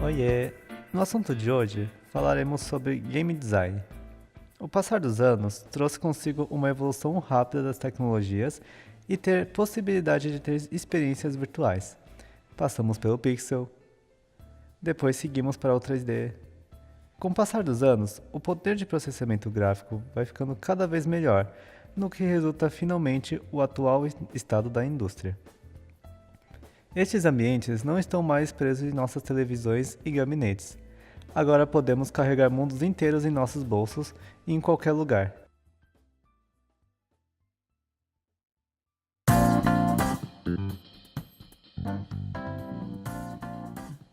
Oiê! No assunto de hoje, falaremos sobre game design. O passar dos anos trouxe consigo uma evolução rápida das tecnologias e ter possibilidade de ter experiências virtuais. Passamos pelo pixel, depois seguimos para o 3D. Com o passar dos anos, o poder de processamento gráfico vai ficando cada vez melhor, no que resulta finalmente o atual estado da indústria. Estes ambientes não estão mais presos em nossas televisões e gabinetes. Agora podemos carregar mundos inteiros em nossos bolsos e em qualquer lugar.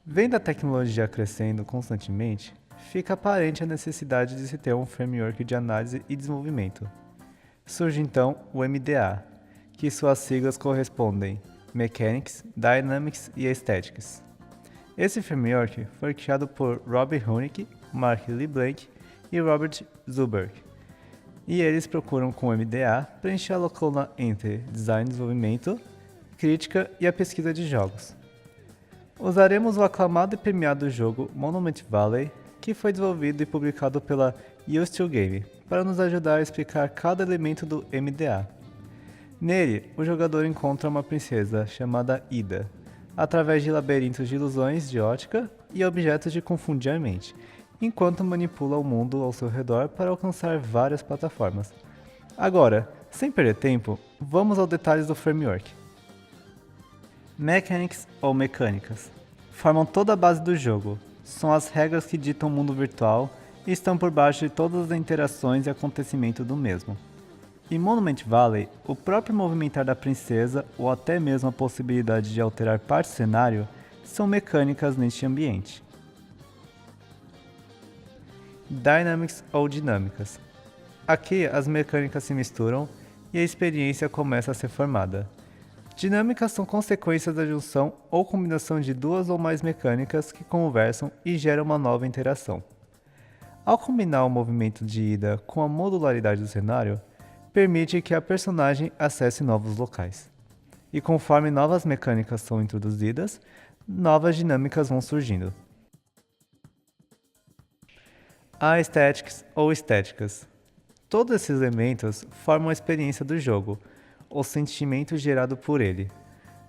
Vendo a tecnologia crescendo constantemente, fica aparente a necessidade de se ter um framework de análise e desenvolvimento. Surge então o MDA, que suas siglas correspondem Mechanics, Dynamics e Aesthetics. Esse framework foi criado por Rob Hoenick, Mark LeBlanc e Robert Zuberg, e eles procuram com o MDA preencher a lacuna entre design e desenvolvimento, crítica e a pesquisa de jogos. Usaremos o aclamado e premiado jogo Monument Valley, que foi desenvolvido e publicado pela U2 Game, para nos ajudar a explicar cada elemento do MDA. Nele, o jogador encontra uma princesa chamada Ida, através de labirintos de ilusões de ótica e objetos de confundir a mente, enquanto manipula o mundo ao seu redor para alcançar várias plataformas. Agora, sem perder tempo, vamos aos detalhes do framework. Mechanics ou mecânicas formam toda a base do jogo, são as regras que ditam o mundo virtual e estão por baixo de todas as interações e acontecimentos do mesmo. Em Monument Valley, o próprio movimentar da princesa ou até mesmo a possibilidade de alterar parte do cenário são mecânicas neste ambiente. Dynamics ou dinâmicas. Aqui as mecânicas se misturam e a experiência começa a ser formada. Dinâmicas são consequências da junção ou combinação de duas ou mais mecânicas que conversam e geram uma nova interação. Ao combinar o movimento de ida com a modularidade do cenário, permite que a personagem acesse novos locais. E conforme novas mecânicas são introduzidas, novas dinâmicas vão surgindo. Aesthetics ou estéticas. Todos esses elementos formam a experiência do jogo, o sentimento gerado por ele.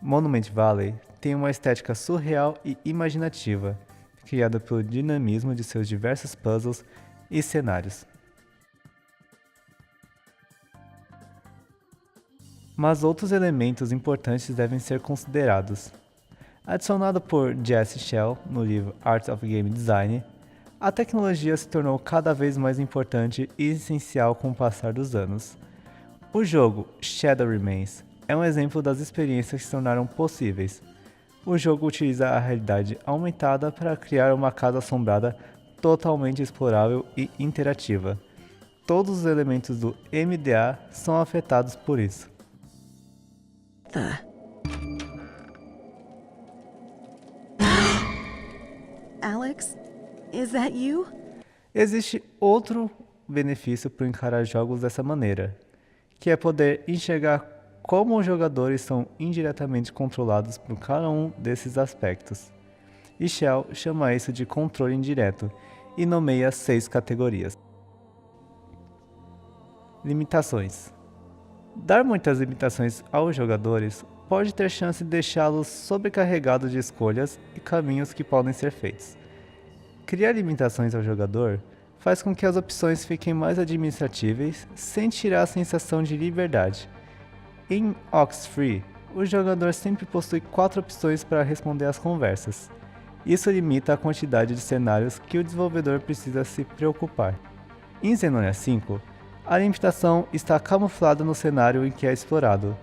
Monument Valley tem uma estética surreal e imaginativa, criada pelo dinamismo de seus diversos puzzles e cenários. Mas outros elementos importantes devem ser considerados. Adicionado por Jesse Shell no livro Art of Game Design, a tecnologia se tornou cada vez mais importante e essencial com o passar dos anos. O jogo Shadow Remains é um exemplo das experiências que se tornaram possíveis. O jogo utiliza a realidade aumentada para criar uma casa assombrada totalmente explorável e interativa. Todos os elementos do MDA são afetados por isso. Alex, is that you? Existe outro benefício por encarar jogos dessa maneira, que é poder enxergar como os jogadores são indiretamente controlados por cada um desses aspectos. E Shell chama isso de controle indireto e nomeia 6 categorias. Limitações. Dar muitas limitações aos jogadores pode ter chance de deixá-los sobrecarregados de escolhas e caminhos que podem ser feitos. Criar limitações ao jogador faz com que as opções fiquem mais administratíveis, sem tirar a sensação de liberdade. Em Oxfree, o jogador sempre possui 4 opções para responder às conversas. Isso limita a quantidade de cenários que o desenvolvedor precisa se preocupar. Em Xenonia 5, a limitação está camuflada no cenário em que é explorado.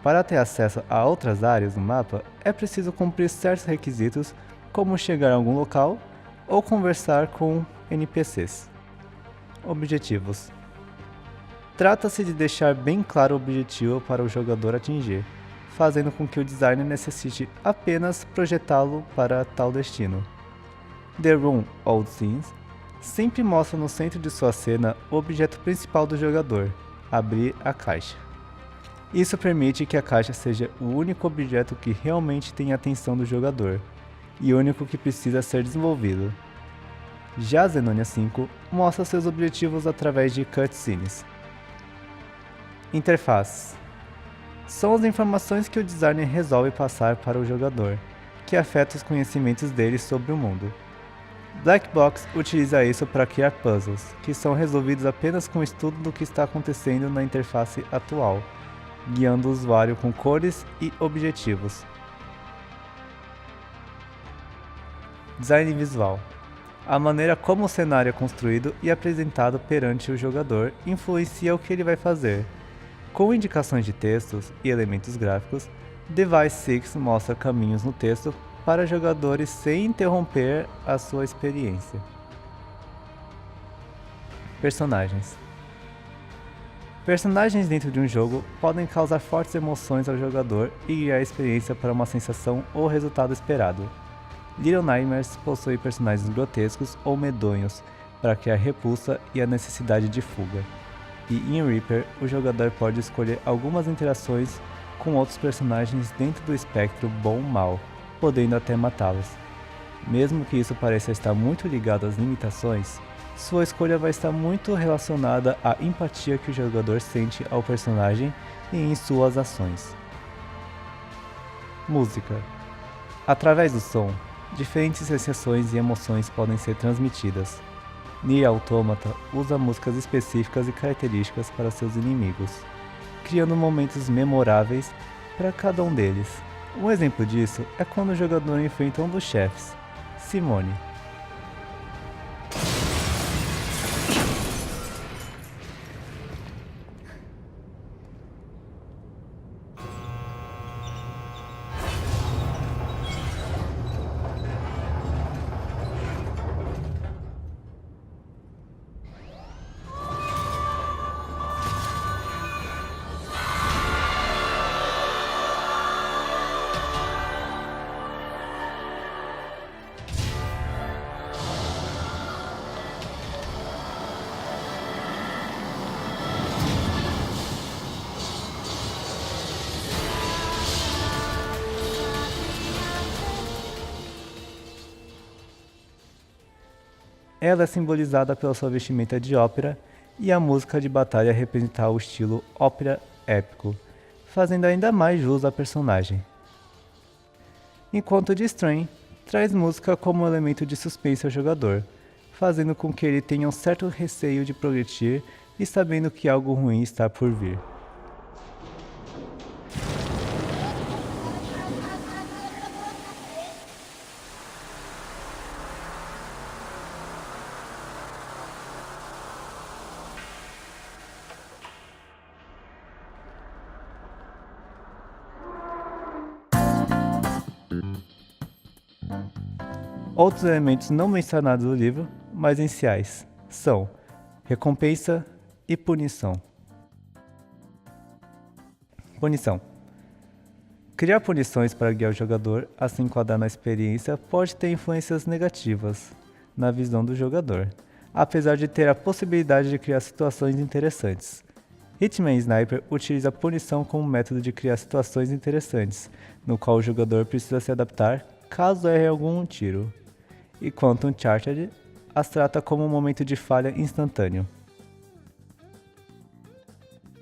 Para ter acesso a outras áreas do mapa, é preciso cumprir certos requisitos, como chegar a algum local ou conversar com NPCs. Objetivos. Trata-se de deixar bem claro o objetivo para o jogador atingir, fazendo com que o designer necessite apenas projetá-lo para tal destino. The Room Old Scenes sempre mostra no centro de sua cena o objeto principal do jogador, abrir a caixa. Isso permite que a caixa seja o único objeto que realmente tem a atenção do jogador, e único que precisa ser desenvolvido. Já Xenonia 5 mostra seus objetivos através de cutscenes. Interfaces são as informações que o designer resolve passar para o jogador, que afeta os conhecimentos dele sobre o mundo. Black Box utiliza isso para criar puzzles, que são resolvidos apenas com o estudo do que está acontecendo na interface atual, guiando o usuário com cores e objetivos. Design visual. A maneira como o cenário é construído e apresentado perante o jogador influencia o que ele vai fazer. Com indicações de textos e elementos gráficos, Device 6 mostra caminhos no texto para jogadores sem interromper a sua experiência. Personagens. Personagens dentro de um jogo podem causar fortes emoções ao jogador e guiar a experiência para uma sensação ou resultado esperado. Little Nightmares possui personagens grotescos ou medonhos para criar repulsa e a necessidade de fuga. E em Reaper, o jogador pode escolher algumas interações com outros personagens dentro do espectro bom-mal, podendo até matá-los. Mesmo que isso pareça estar muito ligado às limitações, sua escolha vai estar muito relacionada à empatia que o jogador sente ao personagem e em suas ações. Música. Através do som, diferentes sensações e emoções podem ser transmitidas. Nier Automata usa músicas específicas e características para seus inimigos, criando momentos memoráveis para cada um deles. Um exemplo disso é quando o jogador enfrenta um dos chefes, Simone. Ela é simbolizada pela sua vestimenta de ópera e a música de batalha representar o estilo ópera épico, fazendo ainda mais jus à personagem. Enquanto de Strain traz música como elemento de suspense ao jogador, fazendo com que ele tenha um certo receio de progredir e sabendo que algo ruim está por vir. Outros elementos não mencionados no livro, mas essenciais, são recompensa e punição. Punição. Criar punições para guiar o jogador a se enquadrar na experiência pode ter influências negativas na visão do jogador, apesar de ter a possibilidade de criar situações interessantes. Hitman Sniper utiliza a punição como método de criar situações interessantes, no qual o jogador precisa se adaptar caso erre algum tiro. E Quantum Charted as trata como um momento de falha instantâneo.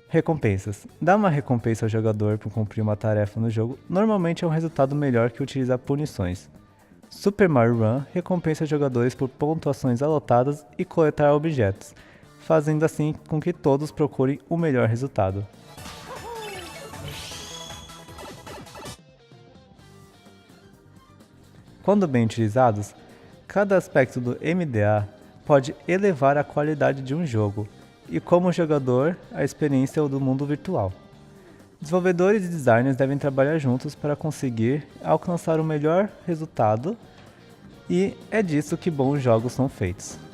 Recompensas. Dar uma recompensa ao jogador por cumprir uma tarefa no jogo normalmente é um resultado melhor que utilizar punições. Super Mario Run recompensa jogadores por pontuações alotadas e coletar objetos, fazendo assim com que todos procurem o melhor resultado. Quando bem utilizados, cada aspecto do MDA pode elevar a qualidade de um jogo, e como jogador, a experiência do mundo virtual. Desenvolvedores e designers devem trabalhar juntos para conseguir alcançar o melhor resultado, e é disso que bons jogos são feitos.